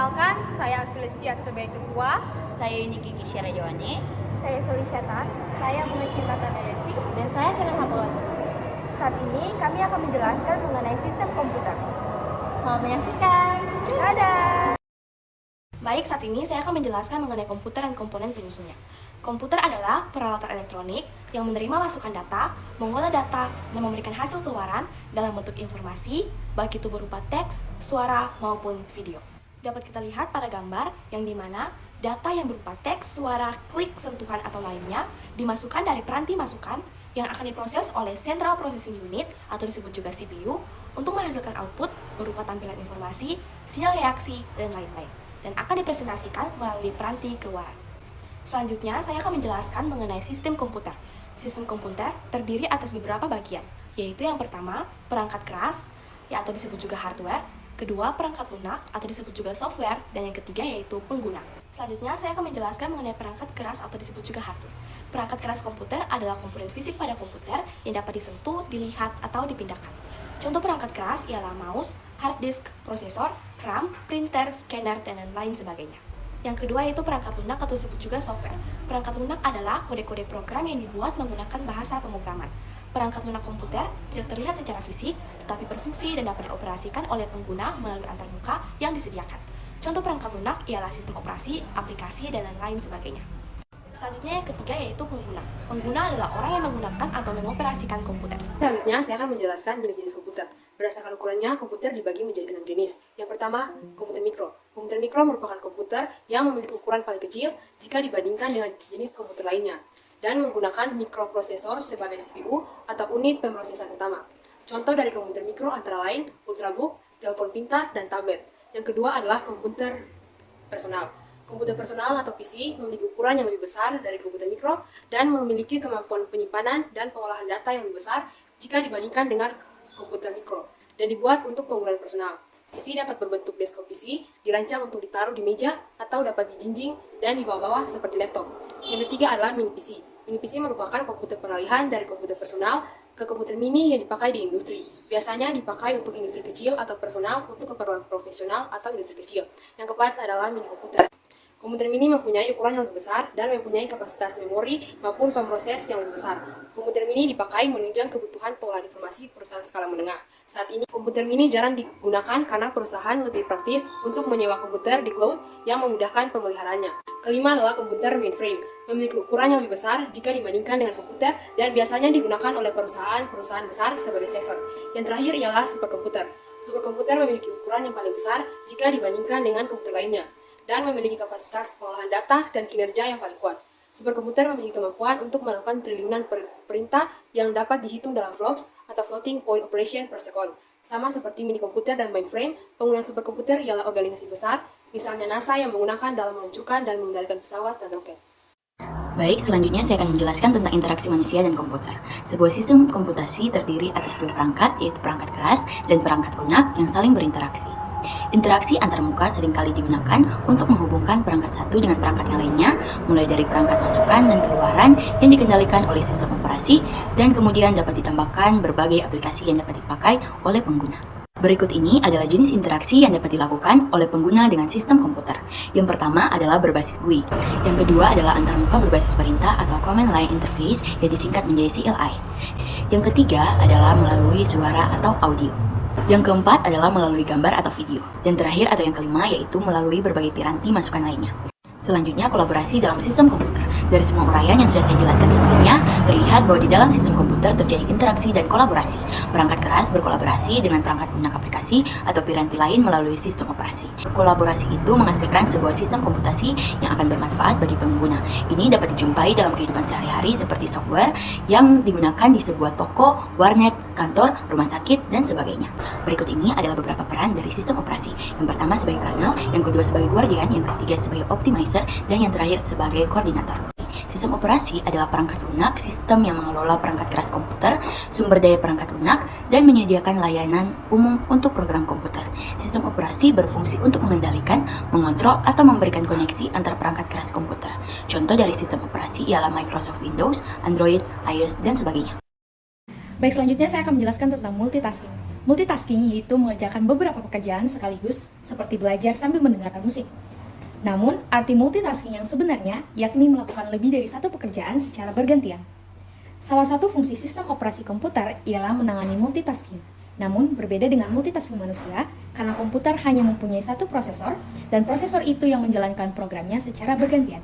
Perkenalkan, saya Filistia sebagai ketua. Saya Yuniki Kisyara Jowane. Saya Feliciata. Saya Bunga Cinta Tanayasi. Dan saya Karen Hapolati. Saat ini kami akan menjelaskan mengenai sistem komputer. Selamat menyaksikan. Dadah! Baik, saat ini saya akan menjelaskan mengenai komputer dan komponen penyusunnya. Komputer adalah peralatan elektronik yang menerima masukan data, mengolah data, dan memberikan hasil keluaran dalam bentuk informasi, baik itu berupa teks, suara, maupun video. Dapat kita lihat pada gambar yang dimana data yang berupa teks, suara, klik, sentuhan, atau lainnya dimasukkan dari peranti masukan yang akan diproses oleh Central Processing Unit atau disebut juga CPU untuk menghasilkan output berupa tampilan informasi, sinyal reaksi, dan lain-lain, dan akan dipresentasikan melalui peranti keluaran. Selanjutnya, saya akan menjelaskan mengenai sistem komputer. Sistem komputer terdiri atas beberapa bagian, yaitu yang pertama, perangkat keras, atau disebut juga hardware, kedua, perangkat lunak, atau disebut juga software, dan yang ketiga yaitu pengguna. Selanjutnya, saya akan menjelaskan mengenai perangkat keras atau disebut juga hardware. Perangkat keras komputer adalah komponen fisik pada komputer yang dapat disentuh, dilihat, atau dipindahkan. Contoh perangkat keras ialah mouse, hard disk, prosesor, RAM, printer, scanner, dan lain sebagainya. Yang kedua yaitu perangkat lunak atau disebut juga software. Perangkat lunak adalah kode-kode program yang dibuat menggunakan bahasa pemrograman. Perangkat lunak komputer tidak terlihat secara fisik, tetapi berfungsi dan dapat dioperasikan oleh pengguna melalui antarmuka yang disediakan. Contoh perangkat lunak ialah sistem operasi, aplikasi, dan lain sebagainya. Selanjutnya yang ketiga yaitu pengguna. Pengguna adalah orang yang menggunakan atau mengoperasikan komputer. Selanjutnya saya akan menjelaskan jenis-jenis komputer. Berdasarkan ukurannya, komputer dibagi menjadi 6 jenis. Yang pertama, komputer mikro. Komputer mikro merupakan komputer yang memiliki ukuran paling kecil jika dibandingkan dengan jenis komputer lainnya, dan menggunakan mikroprosesor sebagai CPU atau unit pemrosesan utama. Contoh dari komputer mikro antara lain ultrabook, telepon pintar, dan tablet. Yang kedua adalah komputer personal. Komputer personal atau PC memiliki ukuran yang lebih besar dari komputer mikro dan memiliki kemampuan penyimpanan dan pengolahan data yang lebih besar jika dibandingkan dengan komputer mikro, dan dibuat untuk penggunaan personal. PC dapat berbentuk desktop PC, dirancang untuk ditaruh di meja atau dapat dijinjing dan dibawa-bawa seperti laptop. Yang ketiga adalah mini PC. Mini PC merupakan komputer peralihan dari komputer personal ke komputer mini yang dipakai di industri. Biasanya dipakai untuk industri kecil atau personal untuk keperluan profesional atau industri kecil. Yang keempat adalah mini komputer. Komputer mini mempunyai ukuran yang lebih besar dan mempunyai kapasitas memori maupun pemroses yang lebih besar. Komputer mini dipakai menunjang kebutuhan pengolahan informasi perusahaan skala menengah. Saat ini, komputer mini jarang digunakan karena perusahaan lebih praktis untuk menyewa komputer di cloud yang memudahkan pemeliharaannya. Kelima adalah komputer mainframe. Memiliki ukuran yang lebih besar jika dibandingkan dengan komputer dan biasanya digunakan oleh perusahaan-perusahaan besar sebagai server. Yang terakhir ialah superkomputer. Superkomputer memiliki ukuran yang paling besar jika dibandingkan dengan komputer lainnya, dan memiliki kapasitas pengolahan data dan kinerja yang paling kuat. Superkomputer memiliki kemampuan untuk melakukan triliunan perintah yang dapat dihitung dalam flops atau floating point operation per second. Sama seperti mini komputer dan mainframe, penggunaan superkomputer ialah organisasi besar, misalnya NASA yang menggunakan dalam meluncurkan dan mengendalikan pesawat dan roket. Baik, selanjutnya saya akan menjelaskan tentang interaksi manusia dan komputer. Sebuah sistem komputasi terdiri atas dua perangkat, yaitu perangkat keras dan perangkat lunak yang saling berinteraksi. Interaksi antar muka seringkali digunakan untuk menghubungkan perangkat satu dengan perangkat yang lainnya, mulai dari perangkat masukan dan keluaran yang dikendalikan oleh sistem operasi, dan kemudian dapat ditambahkan berbagai aplikasi yang dapat dipakai oleh pengguna. Berikut ini adalah jenis interaksi yang dapat dilakukan oleh pengguna dengan sistem komputer. Yang pertama adalah berbasis GUI. Yang kedua adalah antarmuka berbasis perintah atau Command Line Interface yang disingkat menjadi CLI. Yang ketiga adalah melalui suara atau audio. Yang keempat adalah melalui gambar atau video. Dan terakhir atau yang kelima yaitu melalui berbagai piranti masukan lainnya. Selanjutnya, kolaborasi dalam sistem komputer. Dari semua uraian yang sudah saya jelaskan sebelumnya, terlihat bahwa di dalam sistem komputer terjadi interaksi dan kolaborasi. Perangkat keras berkolaborasi dengan perangkat lunak aplikasi atau piranti lain melalui sistem operasi. Kolaborasi itu menghasilkan sebuah sistem komputasi yang akan bermanfaat bagi pengguna. Ini dapat dijumpai dalam kehidupan sehari-hari seperti software yang digunakan di sebuah toko, warnet, kantor, rumah sakit, dan sebagainya. Berikut ini adalah beberapa peran dari sistem operasi. Yang pertama sebagai kernel, yang kedua sebagai guardian, yang ketiga sebagai optimizer, dan yang terakhir sebagai koordinator. Sistem operasi adalah perangkat lunak, sistem yang mengelola perangkat keras komputer, sumber daya perangkat lunak, dan menyediakan layanan umum untuk program komputer. Sistem operasi berfungsi untuk mengendalikan, mengontrol, atau memberikan koneksi antar perangkat keras komputer. Contoh dari sistem operasi ialah Microsoft Windows, Android, iOS, dan sebagainya. Baik, selanjutnya saya akan menjelaskan tentang multitasking. Multitasking yaitu mengerjakan beberapa pekerjaan sekaligus, seperti belajar sambil mendengarkan musik. Namun, arti multitasking yang sebenarnya yakni melakukan lebih dari satu pekerjaan secara bergantian. Salah satu fungsi sistem operasi komputer ialah menangani multitasking. Namun, berbeda dengan multitasking manusia, karena komputer hanya mempunyai satu prosesor, dan prosesor itu yang menjalankan programnya secara bergantian.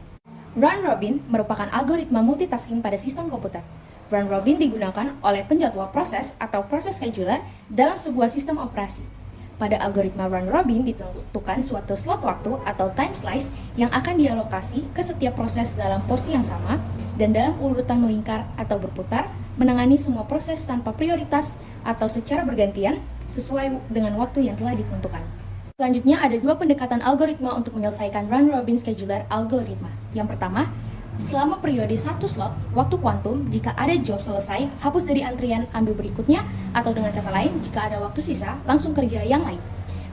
Round robin merupakan algoritma multitasking pada sistem komputer. Round robin digunakan oleh penjadwal proses atau process scheduler dalam sebuah sistem operasi. Pada algoritma round robin ditentukan suatu slot waktu atau time slice yang akan dialokasi ke setiap proses dalam porsi yang sama dan dalam urutan melingkar atau berputar, menangani semua proses tanpa prioritas atau secara bergantian sesuai dengan waktu yang telah ditentukan. Selanjutnya ada dua pendekatan algoritma untuk menyelesaikan round robin scheduler algoritma. Yang pertama, selama periode satu slot, waktu kuantum, jika ada job selesai, hapus dari antrian, ambil berikutnya, atau dengan kata lain, jika ada waktu sisa, langsung kerja yang lain.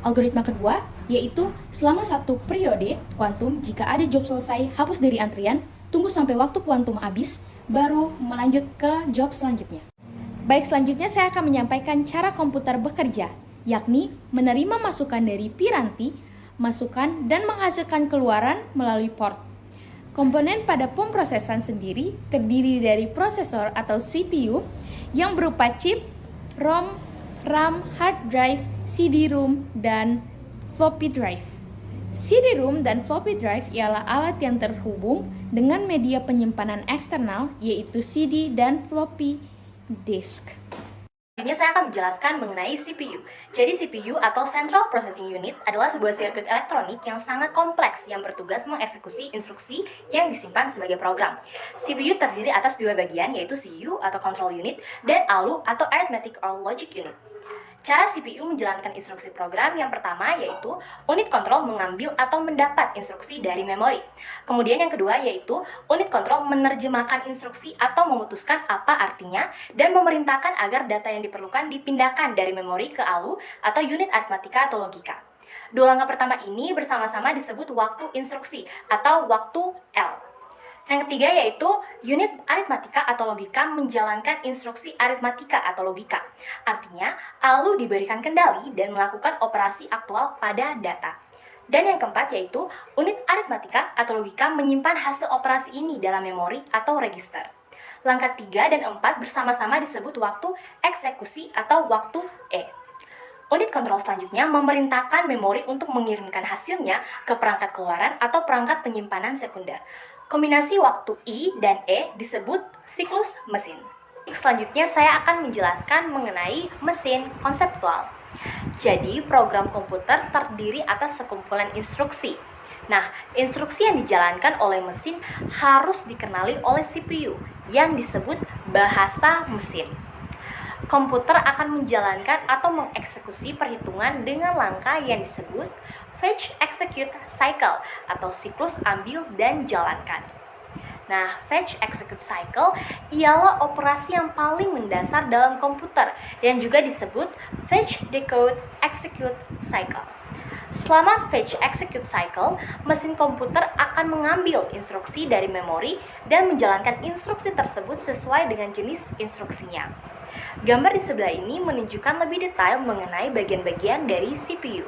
Algoritma kedua, yaitu selama satu periode kuantum, jika ada job selesai, hapus dari antrian, tunggu sampai waktu kuantum habis, baru melanjut ke job selanjutnya. Baik, selanjutnya saya akan menyampaikan cara komputer bekerja, yakni menerima masukan dari piranti, masukan, dan menghasilkan keluaran melalui port. Komponen pada pemrosesan sendiri terdiri dari prosesor atau CPU yang berupa chip, ROM, RAM, hard drive, CD-ROM, dan floppy drive. CD-ROM dan floppy drive ialah alat yang terhubung dengan media penyimpanan eksternal yaitu CD dan floppy disk. Selanjutnya saya akan menjelaskan mengenai CPU. Jadi CPU atau Central Processing Unit adalah sebuah sirkuit elektronik yang sangat kompleks yang bertugas mengeksekusi instruksi yang disimpan sebagai program. CPU terdiri atas dua bagian yaitu CU atau Control Unit dan ALU atau Arithmetic or Logic Unit. Cara CPU menjalankan instruksi program yang pertama yaitu unit kontrol mengambil atau mendapat instruksi dari memori. Kemudian yang kedua yaitu unit kontrol menerjemahkan instruksi atau memutuskan apa artinya dan memerintahkan agar data yang diperlukan dipindahkan dari memori ke ALU atau unit aritmatika atau logika. Dua langkah pertama ini bersama-sama disebut waktu instruksi atau waktu L. Yang ketiga yaitu unit aritmatika atau logika menjalankan instruksi aritmatika atau logika. Artinya, ALU diberikan kendali dan melakukan operasi aktual pada data. Dan yang keempat yaitu unit aritmatika atau logika menyimpan hasil operasi ini dalam memori atau register. Langkah 3 dan 4 bersama-sama disebut waktu eksekusi atau waktu E. Unit kontrol selanjutnya memerintahkan memori untuk mengirimkan hasilnya ke perangkat keluaran atau perangkat penyimpanan sekunder. Kombinasi waktu I dan E disebut siklus mesin. Selanjutnya saya akan menjelaskan mengenai mesin konseptual. Jadi program komputer terdiri atas sekumpulan instruksi. Nah, instruksi yang dijalankan oleh mesin harus dikenali oleh CPU yang disebut bahasa mesin. Komputer akan menjalankan atau mengeksekusi perhitungan dengan langkah yang disebut fetch execute cycle atau siklus ambil dan jalankan. Nah, fetch execute cycle ialah operasi yang paling mendasar dalam komputer yang juga disebut fetch decode execute cycle. Selama fetch execute cycle, mesin komputer akan mengambil instruksi dari memori dan menjalankan instruksi tersebut sesuai dengan jenis instruksinya. Gambar di sebelah ini menunjukkan lebih detail mengenai bagian-bagian dari CPU.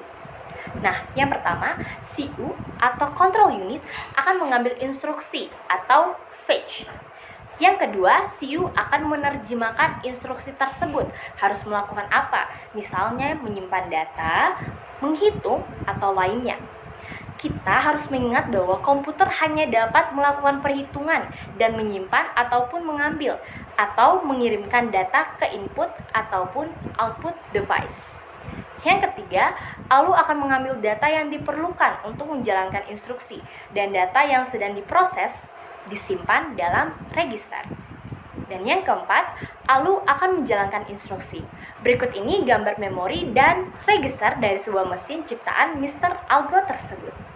Nah, yang pertama, CU atau Control Unit akan mengambil instruksi atau fetch. Yang kedua, CU akan menerjemahkan instruksi tersebut harus melakukan apa, misalnya menyimpan data, menghitung, atau lainnya. Kita harus mengingat bahwa komputer hanya dapat melakukan perhitungan dan menyimpan ataupun mengambil atau mengirimkan data ke input ataupun output device. Yang ketiga, ALU akan mengambil data yang diperlukan untuk menjalankan instruksi dan data yang sedang diproses disimpan dalam register. Dan yang keempat, ALU akan menjalankan instruksi. Berikut ini gambar memori dan register dari sebuah mesin ciptaan Mr. Algo tersebut.